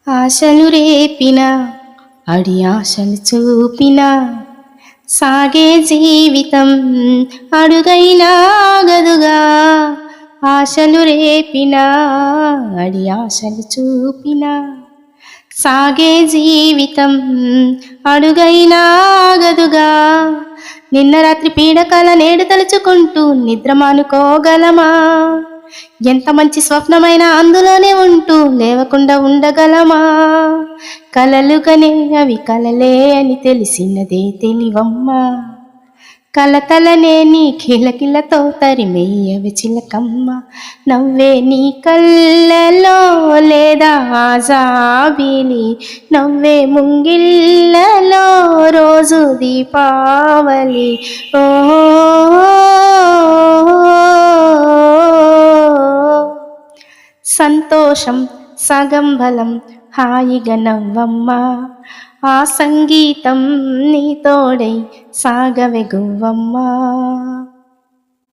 ఆశలు రేపిన అడి ఆశలు చూపిన సాగే జీవితం అడుగైనా ఆగదుగా. ఆశలు రేపిన అడి ఆశలు చూపిన సాగే జీవితం అడుగైనా ఆగదుగా. నిన్న రాత్రి పీడకల నేడు తలుచుకుంటూ నిద్ర మానుకోగలమా? ఎంత మంచి స్వప్నమైనా అందులోనే ఉంటూ లేవకుండా ఉండగలమా? కలలు కనే అవి కలలే అని తెలిసినదే తెలివమ్మా. కలతలనే నీ కిలకిలతో తరిమేయవి చిలకమ్మ. నవ్వే నీ కళ్ళలో లేదా జాబిలి, నవ్వే ముంగిళ్ళలో రోజు దీపావళి. ఓ సంతోషం సగం బలం హాయిగా నవ్వమ్మా. ఆ సంగీతం నీ తోడై సాగవే గువ్వమ్మా.